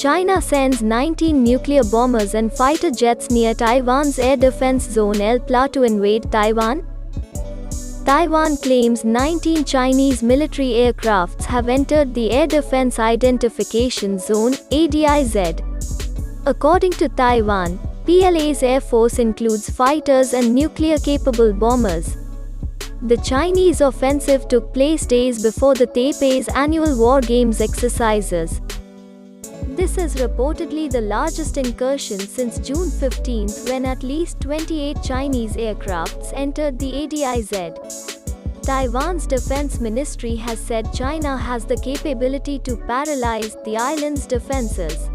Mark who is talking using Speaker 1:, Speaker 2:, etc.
Speaker 1: China sends 19 nuclear bombers and fighter jets near Taiwan's air defense zone ELPLA to invade Taiwan. Taiwan claims 19 Chinese military aircrafts have entered the Air Defense Identification Zone (ADIZ). According to Taiwan, PLA's air force includes fighters and nuclear-capable bombers. The Chinese offensive took place days before the Taipei's annual War Games exercises. This is reportedly the largest incursion since June 15, when at least 28 Chinese aircrafts entered the ADIZ. Taiwan's defense ministry has said China has the capability to paralyze the island's defenses.